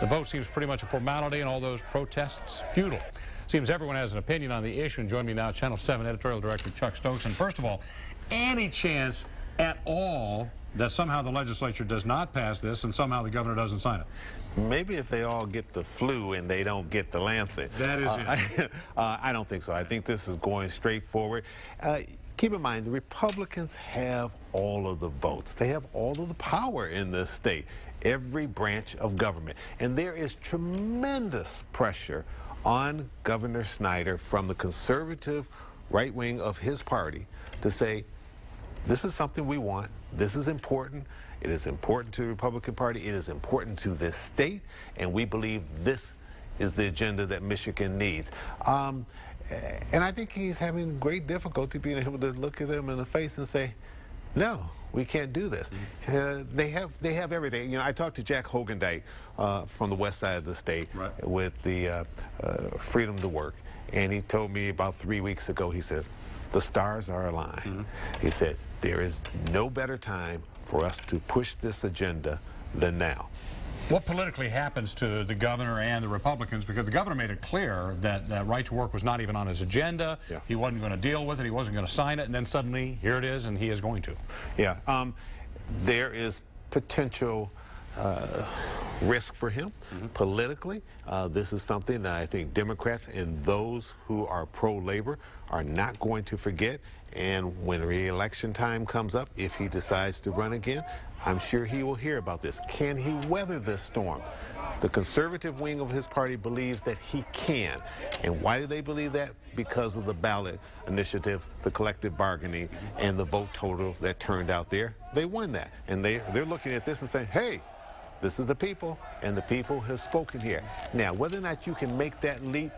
The vote seems pretty much a formality, and all those protests futile. Seems everyone has an opinion on the issue. And join me now, Channel 7 editorial director Chuck Stokes. And first of all, any chance at all that somehow the legislature does not pass this and somehow the governor doesn't sign it? Maybe if they all get the flu and they don't get the Lancet. That is it. I don't think so. I think this is going straight forward. Keep in mind, the Republicans have all of the votes. They have all of the power in this state, every branch of government. And there is tremendous pressure on Governor Snyder from the conservative right wing of his party to say, this is something we want. This is important. It is important to the Republican Party. It is important to this state. And we believe this is the agenda that Michigan needs. And I think he's having great difficulty being able to look at them in the face and say, no, we can't do this. They have everything. You know, I talked to Jack Hogendijk from the west side of the state with the Freedom to Work. And he told me about 3 weeks ago, he says, the stars are aligned. He said, there is no better time for us to push this agenda than now. What politically happens to the governor and the Republicans? Because the governor made it clear that right to work was not even on his agenda. He wasn't going to deal with it. He wasn't going to sign it. And then suddenly, here it is, and he is going to. There is potential risk for him politically. This is something that I think Democrats and those who are pro-labor are not going to forget. And when re-election time comes up, if he decides to run again, I'm sure he will hear about this. Can he weather this storm? The conservative wing of his party believes that he can. And why do they believe that? Because of the ballot initiative, the collective bargaining, and the vote total that turned out there. They won that. And they're looking at this and saying, hey, this is the people, and the people have spoken here. Now, whether or not you can make that leap,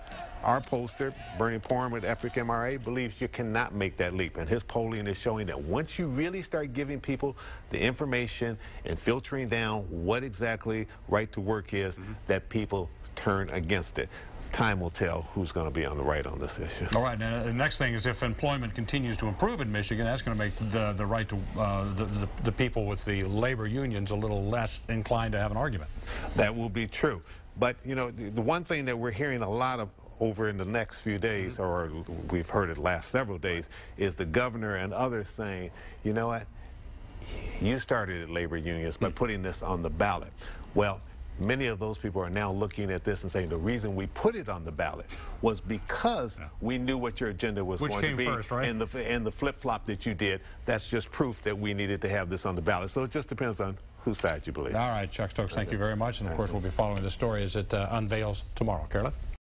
our pollster, Bernie Porn with Epic MRA, believes you cannot make that leap. And his polling is showing that once you really start giving people the information and filtering down what exactly right to work is, that people turn against it. Time will tell who's going to be on the right on this issue. All right, now the next thing is if employment continues to improve in Michigan, that's going to make the right to the people with the labor unions a little less inclined to have an argument. That will be true. But, you know, the one thing that we're hearing a lot of over in the next few days, or we've heard it last several days, is the governor and others saying, you know what, you started at labor unions by putting this on the ballot. Well, many of those people are now looking at this and saying the reason we put it on the ballot was because we knew what your agenda was going to be. First, right? And the flip-flop that you did, that's just proof that we needed to have this on the ballot. So it just depends on whose side you believe. All right, Chuck Stokes, thank you very much. And, of course, we'll be following this story as it unveils tomorrow. Carolyn?